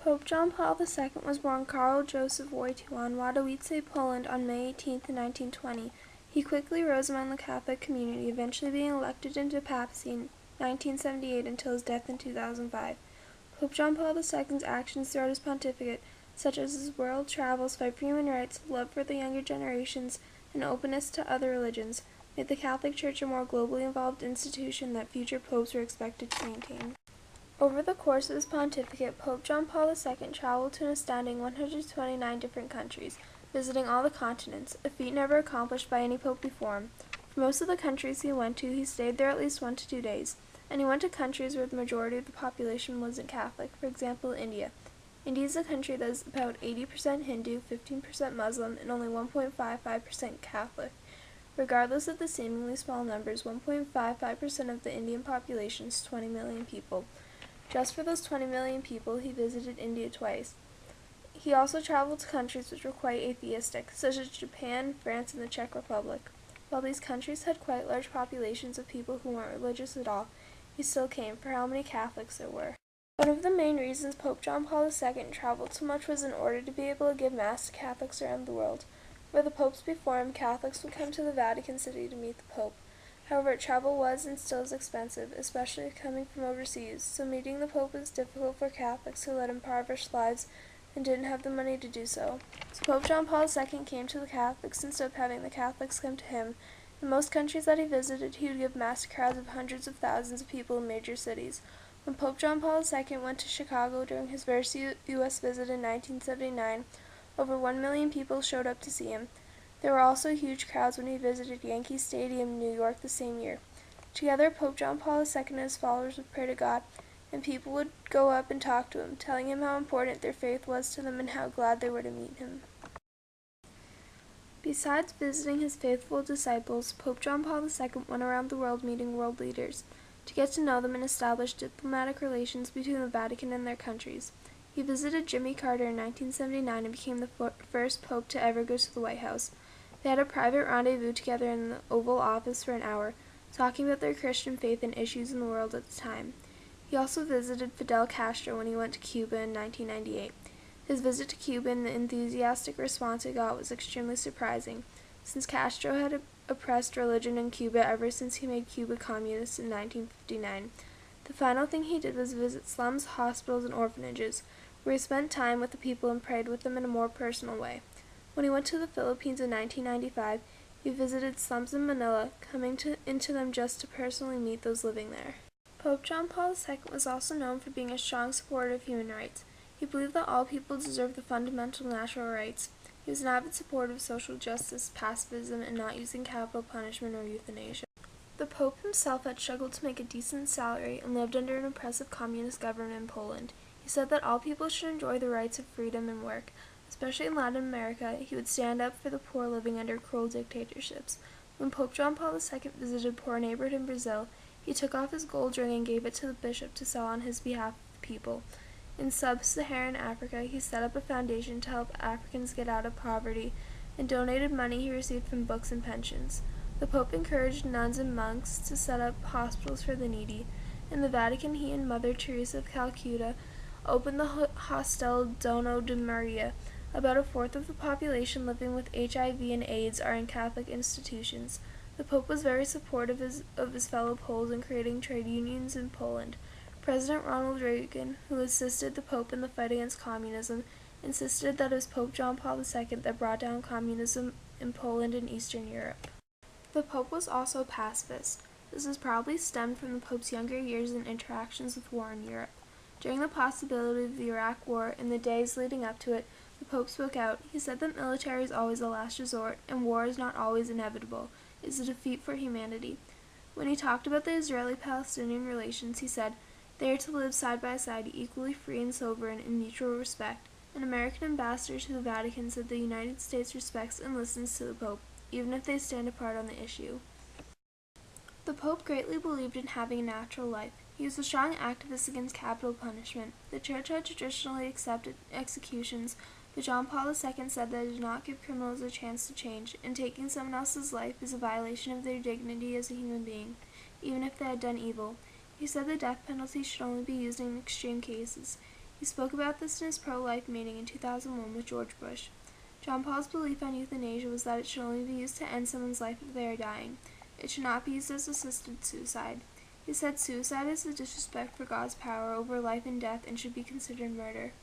Pope John Paul II was born Karl Joseph Wojtyła in Wadowice, Poland on May 18, 1920. He quickly rose among the Catholic community, eventually being elected into papacy in 1978 until his death in 2005. Pope John Paul II's actions throughout his pontificate, such as his world travels, fight for human rights, love for the younger generations, and openness to other religions, made the Catholic Church a more globally involved institution that future popes were expected to maintain. Over the course of his pontificate, Pope John Paul II traveled to an astounding 129 different countries, visiting all the continents, a feat never accomplished by any pope before him. For most of the countries he went to, he stayed there at least 1 to 2 days, and he went to countries where the majority of the population wasn't Catholic, for example, India. India is a country that is about 80% Hindu, 15% Muslim, and only 1.55% Catholic. Regardless of the seemingly small numbers, 1.55% of the Indian population is 20 million people. Just for those 20 million people, he visited India twice. He also traveled to countries which were quite atheistic, such as Japan, France, and the Czech Republic. While these countries had quite large populations of people who weren't religious at all, he still came for how many Catholics there were. One of the main reasons Pope John Paul II traveled so much was in order to be able to give Mass to Catholics around the world. For the popes before him, Catholics would come to the Vatican City to meet the Pope. However, travel was and still is expensive, especially coming from overseas, so meeting the Pope was difficult for Catholics who led impoverished lives and didn't have the money to do so. So Pope John Paul II came to the Catholics instead of having the Catholics come to him. In most countries that he visited, he would give Mass to crowds of hundreds of thousands of people in major cities. When Pope John Paul II went to Chicago during his first U.S. visit in 1979, over 1 million people showed up to see him. There were also huge crowds when he visited Yankee Stadium in New York the same year. Together, Pope John Paul II and his followers would pray to God, and people would go up and talk to him, telling him how important their faith was to them and how glad they were to meet him. Besides visiting his faithful disciples, Pope John Paul II went around the world meeting world leaders to get to know them and establish diplomatic relations between the Vatican and their countries. He visited Jimmy Carter in 1979 and became the first pope to ever go to the White House. They had a private rendezvous together in the Oval Office for an hour, talking about their Christian faith and issues in the world at the time. He also visited Fidel Castro when he went to Cuba in 1998. His visit to Cuba and the enthusiastic response he got was extremely surprising, since Castro had oppressed religion in Cuba ever since he made Cuba communist in 1959. The final thing he did was visit slums, hospitals, and orphanages, where he spent time with the people and prayed with them in a more personal way. When he went to the Philippines in 1995, he visited slums in Manila, coming into them just to personally meet those living there. Pope John Paul II was also known for being a strong supporter of human rights. He believed that all people deserve the fundamental natural rights. He was an avid supporter of social justice, pacifism, and not using capital punishment or euthanasia. The Pope himself had struggled to make a decent salary and lived under an oppressive communist government in Poland. He said that all people should enjoy the rights of freedom and work. Especially in Latin America, he would stand up for the poor living under cruel dictatorships. When Pope John Paul II visited a poor neighborhood in Brazil, he took off his gold ring and gave it to the bishop to sell on his behalf of the people. In sub-Saharan Africa, he set up a foundation to help Africans get out of poverty and donated money he received from books and pensions. The Pope encouraged nuns and monks to set up hospitals for the needy. In the Vatican, he and Mother Teresa of Calcutta opened the Hostel Dono de Maria. About a fourth of the population living with HIV and AIDS are in Catholic institutions. The Pope was very supportive of his fellow Poles in creating trade unions in Poland. President Ronald Reagan, who assisted the Pope in the fight against communism, insisted that it was Pope John Paul II that brought down communism in Poland and Eastern Europe. The Pope was also a pacifist. This has probably stemmed from the Pope's younger years and interactions with war in Europe. During the possibility of the Iraq War and the days leading up to it, the Pope spoke out. He said that military is always a last resort, and war is not always inevitable. It is a defeat for humanity. When he talked about the Israeli-Palestinian relations, he said, "They are to live side by side, equally free and sovereign, in mutual respect." An American ambassador to the Vatican said the United States respects and listens to the Pope, even if they stand apart on the issue. The Pope greatly believed in having a natural life. He was a strong activist against capital punishment. The Church had traditionally accepted executions, but John Paul II said that it did not give criminals a chance to change, and taking someone else's life is a violation of their dignity as a human being, even if they had done evil. He said the death penalty should only be used in extreme cases. He spoke about this in his pro-life meeting in 2001 with George Bush. John Paul's belief on euthanasia was that it should only be used to end someone's life if they are dying. It should not be used as assisted suicide. He said suicide is a disrespect for God's power over life and death and should be considered murder.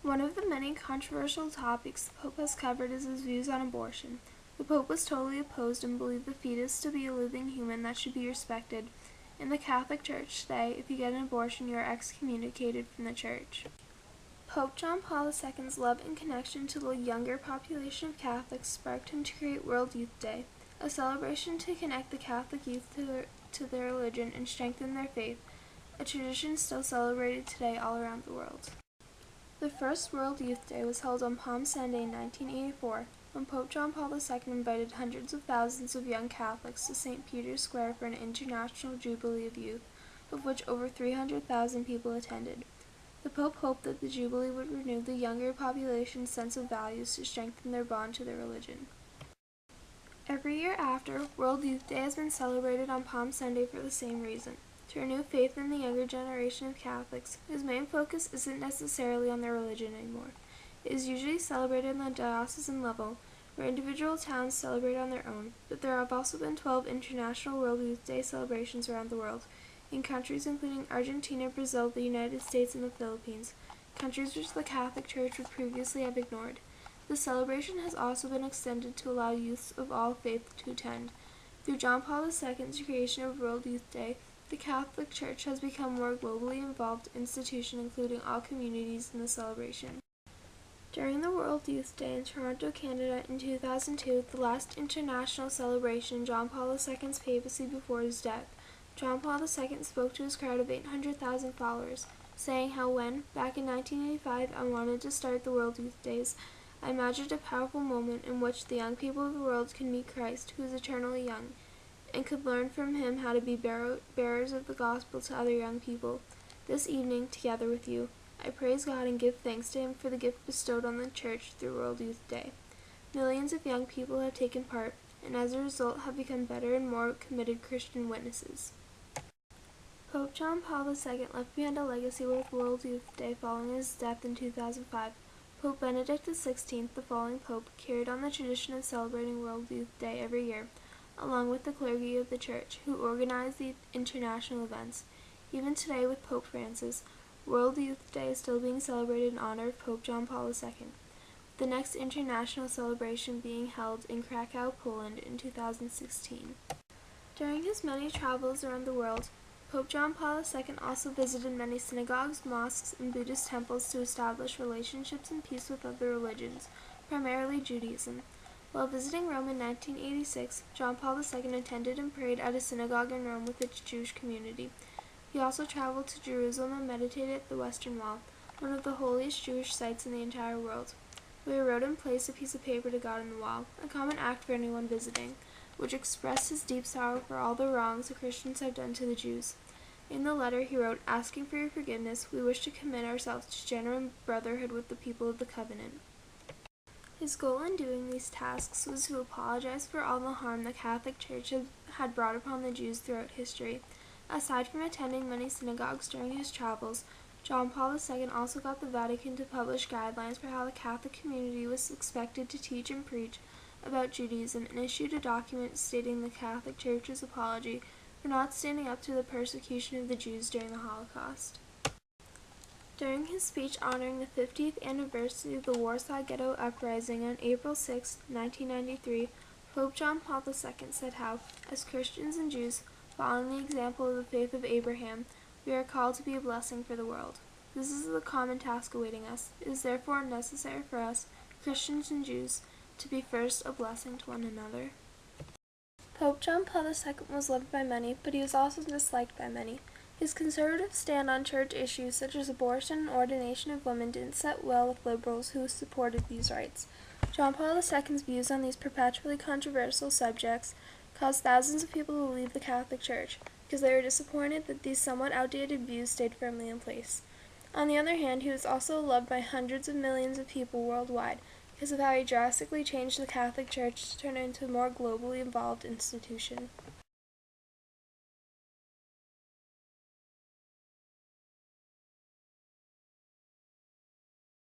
One of the many controversial topics the Pope has covered is his views on abortion. The Pope was totally opposed and believed the fetus to be a living human that should be respected. In the Catholic Church today, if you get an abortion, you are excommunicated from the Church. Pope John Paul II's love and connection to the younger population of Catholics sparked him to create World Youth Day, a celebration to connect the Catholic youth to their religion and strengthen their faith, a tradition still celebrated today all around the world. The first World Youth Day was held on Palm Sunday in 1984, when Pope John Paul II invited hundreds of thousands of young Catholics to St. Peter's Square for an international jubilee of youth, of which over 300,000 people attended. The Pope hoped that the jubilee would renew the younger population's sense of values to strengthen their bond to their religion. Every year after, World Youth Day has been celebrated on Palm Sunday for the same reason, to renew faith in the younger generation of Catholics, whose main focus isn't necessarily on their religion anymore. It is usually celebrated on the diocesan level, where individual towns celebrate on their own, but there have also been 12 international World Youth Day celebrations around the world, in countries including Argentina, Brazil, the United States, and the Philippines, countries which the Catholic Church would previously have ignored. The celebration has also been extended to allow youths of all faiths to attend. Through John Paul II's creation of World Youth Day, the Catholic Church has become a more globally involved institution, including all communities in the celebration. During the World Youth Day in Toronto, Canada in 2002, the last international celebration in John Paul II's papacy before his death, John Paul II spoke to his crowd of 800,000 followers, saying how when, back in 1985, I wanted to start the World Youth Days, I imagined a powerful moment in which the young people of the world could meet Christ, who is eternally young, and could learn from him how to be bearers of the gospel to other young people. This evening, together with you, I praise God and give thanks to him for the gift bestowed on the Church through World Youth Day. Millions of young people have taken part, and as a result have become better and more committed Christian witnesses. Pope John Paul II left behind a legacy with World Youth Day following his death in 2005. Pope Benedict XVI, the following pope, carried on the tradition of celebrating World Youth Day every year, along with the clergy of the Church, who organize the international events. Even today, with Pope Francis, World Youth Day is still being celebrated in honor of Pope John Paul II, the next international celebration being held in Krakow, Poland in 2016. During his many travels around the world, Pope John Paul II also visited many synagogues, mosques, and Buddhist temples to establish relationships and peace with other religions, primarily Judaism. While visiting Rome in 1986, John Paul II attended and prayed at a synagogue in Rome with its Jewish community. He also traveled to Jerusalem and meditated at the Western Wall, one of the holiest Jewish sites in the entire world, where he wrote and placed a piece of paper to God on the wall, a common act for anyone visiting, which expressed his deep sorrow for all the wrongs the Christians have done to the Jews. In the letter he wrote, asking for your forgiveness, we wish to commit ourselves to genuine brotherhood with the people of the covenant. His goal in doing these tasks was to apologize for all the harm the Catholic Church had brought upon the Jews throughout history. Aside from attending many synagogues during his travels, John Paul II also got the Vatican to publish guidelines for how the Catholic community was expected to teach and preach about Judaism, and issued a document stating the Catholic Church's apology for not standing up to the persecution of the Jews during the Holocaust. During his speech honoring the 50th anniversary of the Warsaw Ghetto Uprising on April 6, 1993, Pope John Paul II said how, as Christians and Jews, following the example of the faith of Abraham, we are called to be a blessing for the world. This is the common task awaiting us. It is therefore necessary for us, Christians and Jews, to be first a blessing to one another. Pope John Paul II was loved by many, but he was also disliked by many. His conservative stand on church issues such as abortion and ordination of women didn't sit well with liberals who supported these rights. John Paul II's views on these perpetually controversial subjects caused thousands of people to leave the Catholic Church because they were disappointed that these somewhat outdated views stayed firmly in place. On the other hand, he was also loved by hundreds of millions of people worldwide because of how he drastically changed the Catholic Church to turn it into a more globally involved institution.